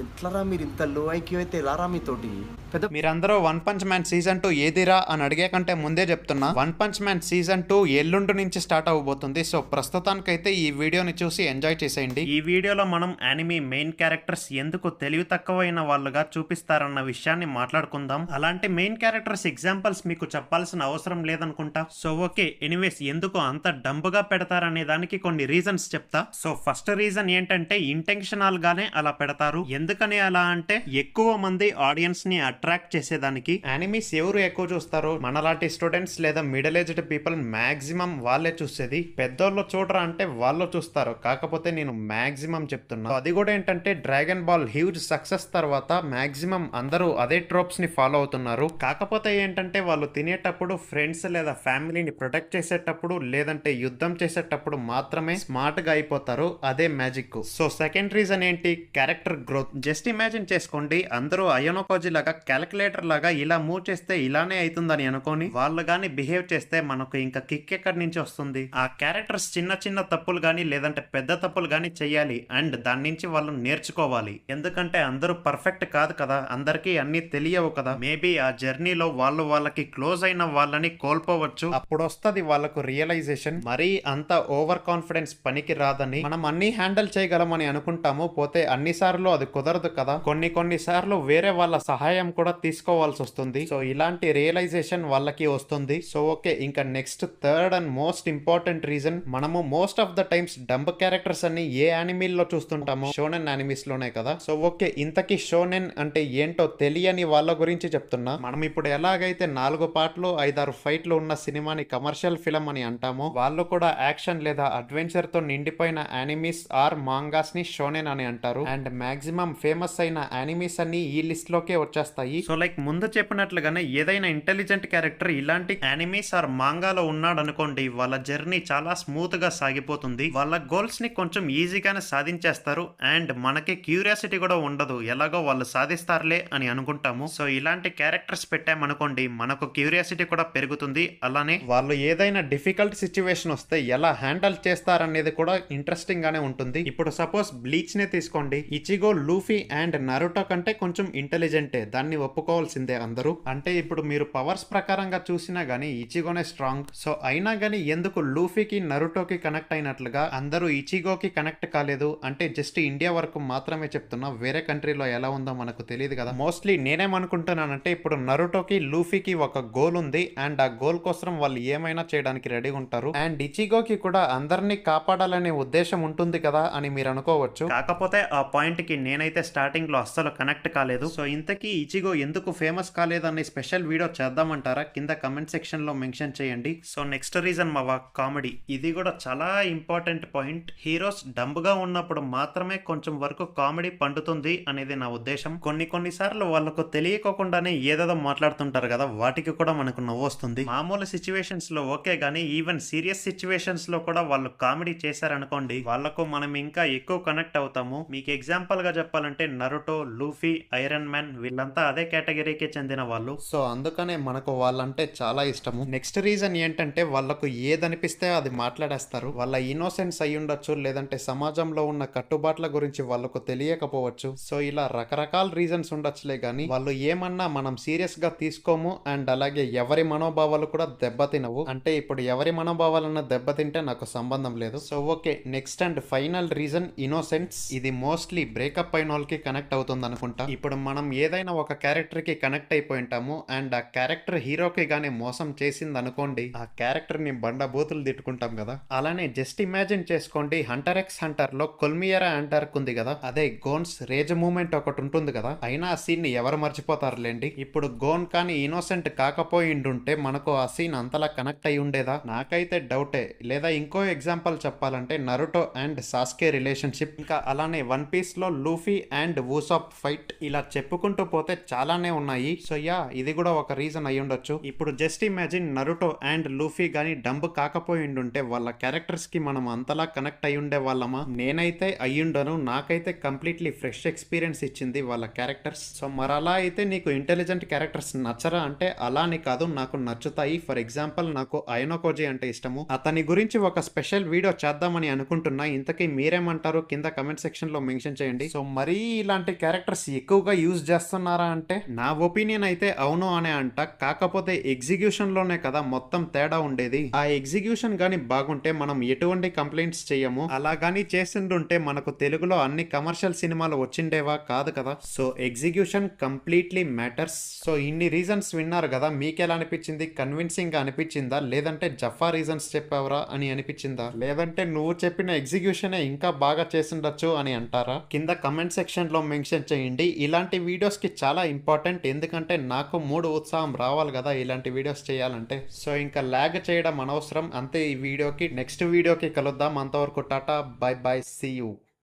ఎట్లరా మీరు ఇంత లో ఐక్యూ అయితే ఎలారా మీతోటి పెద్ద మీరందరూ వన్ పంచ్ మ్యాన్ సీజన్ 2 ఏదిరా అని అడిగే కంటే ముందే చెప్తున్నా, వన్ పంచ్ మ్యాన్ సీజన్ 2 ఎల్లుండి నుంచి స్టార్ట్ అవబోతుంది. సో ప్రస్తుతానికైతే ఈ వీడియోని చూసి ఎంజాయ్ చేసేయండి. ఈ వీడియోలో మనం యానిమీ మెయిన్ క్యారెక్టర్స్ ఎందుకు తెలివి తక్కువైన వాళ్ళుగా చూపిస్తారన్న విషయాన్ని మాట్లాడుకుందాం. అలాంటి మెయిన్ క్యారెక్టర్స్ ఎగ్జాంపుల్స్ మీకు చెప్పాల్సిన అవసరం లేదనుకుంటా. సో ఓకే, ఎనీవేస్ ఎందుకు అంత డంబుగా పెడతారనే దానికి కొన్ని రీజన్స్ చెప్తా. సో ఫస్ట్ రీజన్ ఏంటంటే ఇంటెన్షనల్ గానే అలా పెడతారు. ఎందుకని అలా అంటే ఎక్కువ మంది ఆడియన్స్ ని అట్రాక్ట్ చేసేదానికి. యానిమీస్ ఎవరు ఎక్కువ చూస్తారు? మనలాంటి స్టూడెంట్స్ లేదా మిడిల్ ఏజ్డ్ పీపుల్ మాక్సిమం వాళ్ళే చూసేది. పెద్దోళ్ళు చూడరా అంటే వాళ్ళు చూస్తారు, కాకపోతే నేను మాక్సిమం చెప్తున్నా. అది కూడా ఏంటంటే డ్రాగన్ బాల్ హ్యూజ్ సక్సెస్ తర్వాత మాక్సిమం అందరూ అదే ట్రోప్స్ ని ఫాలో అవుతున్నారు. కాకపోతే ఏంటంటే వాళ్ళు తినేటప్పుడు ఫ్రెండ్స్ లేదా ఫ్యామిలీని ప్రొటెక్ట్ చేసేటప్పుడు లేదంటే యుద్ధం చేసేటప్పుడు మాత్రమే స్మార్ట్ గా అయిపోతారు. అదే మ్యాజిక్. సో సెకండ్ రీజన్ ఏంటి? Character growth. జస్ట్ ఇమాజిన్ చేసుకోండి, అందరూ అయోనోకోజీ లాగా క్యాలిక్యులేటర్ లాగా ఇలా మూవ్ చేస్తే ఇలానే అవుతుందని అనుకోని వాళ్ళు గాని బిహేవ్ చేస్తే మనకు ఇంకా కిక్ ఎక్కడి నుంచి వస్తుంది? ఆ క్యారెక్టర్స్ చిన్న చిన్న తప్పులు గాని లేదంటే పెద్ద తప్పులు గాని చెయ్యాలి అండ్ దాని నుంచి వాళ్ళు నేర్చుకోవాలి. ఎందుకంటే అందరూ పర్ఫెక్ట్ కాదు కదా, అందరికీ అన్ని తెలియవు కదా. మేబీ ఆ జర్నీలో వాళ్ళకి క్లోజ్ అయిన వాళ్ళని కోల్పోవచ్చు. అప్పుడు వస్తుంది వాళ్ళకు రియలైజేషన్, మరీ అంత ఓవర్ కాన్ఫిడెన్స్ పనికి రాదని, మనం అన్ని హ్యాండిల్ చేయగలమని అనుకుంటాము. పోతే అన్నిసార్లు అది కుదరదు కదా. కొన్ని సార్లు వేరే వాళ్ళ సహాయం కూడా తీసుకోవాల్సి వస్తుంది. సో ఇలాంటి రియలైజేషన్ వాళ్ళకి వస్తుంది. సో ఓకే, ఇంకా next third and most important reason, మనము most of the times dumb characters అన్ని ఏ యానిమీల్లో చూస్తుంటాము? షోనెన్ యానిమీస్ లోనే కదా. సో ఓకే, ఇంతకీ షోనెన్ అంటే ఏంటో తెలియని వాళ్ళ గురించి చెప్తున్నా. మనం ఇప్పుడు ఎలాగైతే 4 పార్ట్లు 5-6 ఫైట్లు ఉన్న సినిమాని కమర్షియల్ ఫిల్మ్ అని అంటాము, వాళ్ళు కూడా యాక్షన్ లేదా అడ్వెంచర్ తో నిండిపోయిన యానిమీస్ ఆర్ మాంగాస్ ని షోనెన్ అని అంటారు. అండ్ మాక్సిమం ఫేమస్ అయిన యానిమీస్ అన్ని ఈ లిస్ట్ లోకే వచ్చేస్తాయి. సో లైక్ ముందు చెప్పినట్లుగానే ఏదైనా ఇంటెలిజెంట్ క్యారెక్టర్ ఇలాంటి యానిమీస్ ఆర్ మాంగాలో ఉన్నాడు అనుకోండి, వాళ్ళ జర్నీ చాలా స్మూత్ గా సాగిపోతుంది. వాళ్ళ గోల్స్ ని కొంచెం ఈజీగానే సాధించేస్తారు అండ్ మనకి క్యూరియాసిటీ కూడా ఉండదు, ఎలాగో వాళ్ళు సాధిస్తారులే అని అనుకుంటాము. సో ఇలాంటి క్యారెక్టర్స్ పెట్టామనుకోండి, మనకు క్యూరియాసిటీ కూడా పెరుగుతుంది. అలానే వాళ్ళు ఏదైనా డిఫికల్ట్ సిచ్యువేషన్ వస్తే ఎలా హ్యాండిల్ చేస్తారనేది కూడా ఇంట్రెస్టింగ్ గానే ఉంటుంది. ఇప్పుడు సపోజ్ బ్లీచ్ నే తీసుకోండి, ఇచిగో లూఫీ అండ్ నరుటో కంటే కొంచెం ఇంటెలిజెంటే, దాన్ని ఒప్పుకోవాల్సిందే అందరూ. అంటే ఇప్పుడు మీరు పవర్స్ ప్రకారంగా చూసినా గానీ ఇచిగోనే స్ట్రాంగ్. సో అయినా గానీ ఎందుకు లూఫీకి నరుటోకి కనెక్ట్ అయినట్లుగా అందరూ ఇచిగోకి కనెక్ట్ కాలేదు అంటే జస్ట్ ఇండియా వరకు మాత్రమే చెప్తున్నా, వేరే కంట్రీలో ఎలా ఉందో మనకు తెలియదు కదా. మోస్ట్లీ నేనేమనుకుంటున్నానంటే ఇప్పుడు నరుటోకి లూఫీకి ఒక గోల్ ఉంది అండ్ ఆ గోల్ కోసం వాళ్ళు ఏమైనా చేయడానికి రెడీ ఉంటారు. అండ్ ఇచిగోకి కూడా అందరినీ కాపాడాలనే ఉద్దేశం ఉంటుంది కదా అని మీరు అనుకోవచ్చు. కాకపోతే ఆ పాయింట్ కి నేనైతే స్టార్టింగ్ లో అస్సలు కనెక్ట్ కాలేదు. సో ఇంతకీ ఇచిగో ఎందుకు ఫేమస్ కాలేదని స్పెషల్ వీడియో చేద్దామంటారా? కింద కమెంట్ సెక్షన్ లో మెన్షన్ చేయండి. సో నెక్స్ట్ రీజన్ మావా కామెడీ. ఇది కూడా చాలా ఇంపార్టెంట్ పాయింట్. హీరోస్ డంబుగా ఉన్నప్పుడు మాత్రమే కొంచెం వరకు కామెడీ పండుతుంది అనేది నా ఉద్దేశం. కొన్నిసార్లు వాళ్ళకు తెలియకోకుండానే ఏదేదో మాట్లాడుతుంటారు కదా, వాటికి కూడా మనకు నవ్వు వస్తుంది. మామూలు సిచ్యువేషన్స్ లో ఓకే గానీ ఈవెన్ సీరియస్ సిచ్యువేషన్స్ లో కూడా వాళ్ళు కామెడీ చేశారనుకోండి, వాళ్ళకు మనం ఇంకా ఎక్కువ కనెక్ట్ అవుతాము. మీకు ఎగ్జాంపుల్ గా చెప్పాలంటే నరుటో, లూఫీ, ఐరన్ మ్యాన్ వీళ్ళంతా అదే కేటగిరీకి చెందిన వాళ్ళు. సో అందుకనే మనకు వాళ్ళంటే చాలా ఇష్టము. నెక్స్ట్ రీజన్ ఏంటంటే వాళ్ళకు ఏదనిపిస్తే అది మాట్లాడేస్తారు. వాళ్ళ ఇన్నోసెన్స్ అయి ఉండొచ్చు, లేదంటే సమాజంలో ఉన్న కట్టుబాట్ల గురించి వాళ్ళకు తెలియకపోవచ్చు. సో ఇలా రకరకాల రీజన్స్ ఉండొచ్చులే గానీ వాళ్ళు ఏమన్నా మనం సీరియస్ గా తీసుకోము. అండ్ అలాగే ఎవరి మనోభావాలు కూడా దెబ్బతినవు. అంటే ఇప్పుడు ఎవరి మనోభావాలన్నా దెబ్బతింటే నాకు సంబంధం లేదు. So okay, next and final reason innocence. ఇది మోస్ట్లీ బ్రేకప్ అయిన వాళ్ళకి కనెక్ట్ అవుతుంది అనుకుంటా. ఇప్పుడు మనం ఏదైనా ఒక క్యారెక్టర్ కి కనెక్ట్ అయిపోయి ఉంటాము అండ్ ఆ క్యారెక్టర్ హీరోకి గానీ మోసం చేసింది అనుకోండి, ఆ క్యారెక్టర్ ని బండబూతులు తిట్టుకుంటాం కదా. అలానే జస్ట్ ఇమాజిన్ చేసుకోండి, హంటర్ ఎక్స్ హంటర్ లో కొల్మియరా అంటార్క్ ఉంది కదా, అదే గోన్స్ రేజ్ మూమెంట్ ఒకటి ఉంటుంది కదా. అయినా ఆ సీన్ ని ఎవరు మర్చిపోతారులేండి. ఇప్పుడు గోన్ కానీ ఇన్నోసెంట్ కాకపోయిండుంటే మనకు ఆ సీన్ అంతలా కనెక్ట్ అయి ఉండేదా? నాకైతే డౌటే. లేదా ఇంకో ఎగ్జాంపుల్ చెప్పాలంటే నరుటో అండ్ సాస్కే రిలేషన్షిప్, ఇంకా అలానే వన్ పీస్ లో లూఫీ అండ్ వూసాప్ ఫైట్, ఇలా చెప్పుకుంటూ పోతే చాలానే ఉన్నాయి. సో యా, ఇది కూడా ఒక రీజన్ అయి ఉండొచ్చు. ఇప్పుడు just imagine Naruto and Luffy గానీ డంబ్ కాకపోయిండుంటే వాళ్ళ క్యారెక్టర్స్ కి మనం అంతలా కనెక్ట్ అయి ఉండే వాళ్ళమా? నేనైతే అయ్యుండను. నాకైతే కంప్లీట్లీ ఫ్రెష్ ఎక్స్పీరియన్స్ ఇచ్చింది వాళ్ళ క్యారెక్టర్స్. సో మరి అలా అయితే నీకు ఇంటెలిజెంట్ క్యారెక్టర్స్ నచ్చరా అంటే అలా అని కాదు, నాకు నచ్చుతాయి. ఫర్ ఎగ్జాంపుల్ నాకు అయోనోకోజీ అంటే ఇష్టము. అతని గురించి ఒక స్పెషల్ వీడియో చేద్దామని అనుకుంటున్నా. ఇంతకీ మీరేమంటారు? కింద కమెంట్ సెక్షన్ లో మెన్షన్ చేయండి. సో మరీ ఇలాంటి క్యారెక్టర్స్ ఎక్కువగా యూజ్ చేస్తున్నారా అంటే నా ఒపీనియన్ అయితే అవును అనే అంట. కాకపోతే ఎగ్జిక్యూషన్ లోనే కదా మొత్తం తేడా ఉండేది. ఆ ఎగ్జిక్యూషన్ గానీ బాగుంటే మనం ఎటువంటి కంప్లైంట్స్ చేయము. అలా గానీ చేసిండుంటే మనకు తెలుగులో అన్ని కమర్షియల్ సినిమాలు వచ్చిండేవా? కాదు కదా. So execution completely matters. So ఇన్ని రీజన్స్ విన్నారు కదా, మీకు ఎలా అనిపించింది? కన్విన్సింగ్ గా అనిపించిందా, లేదంటే జఫా రీజన్స్ చెప్పావరా అని అనిపించిందా, లేదంటే నువ్వు చెప్పిన ఎగ్జిక్యూషనే ఇంకా బాగా చేసిండొచ్చు అని అంటారా? కింద కమెంట్ సెక్షన్ లో మెన్షన్ చేయండి. ఇలాంటి వీడియోస్ కి చాలా ఇంపార్టెంట్, ఎందుకంటే నాకు మూడు ఉత్సాహం రావాలి కదా ఇలాంటి వీడియోస్ చేయాలంటే. సో ఇంకా లాగ్ చేయడం అనవసరం అంతే. ఈ వీడియోకి నెక్స్ట్ వీడియోకి కలుద్దాం. అంతవరకు tata, bye bye, see you.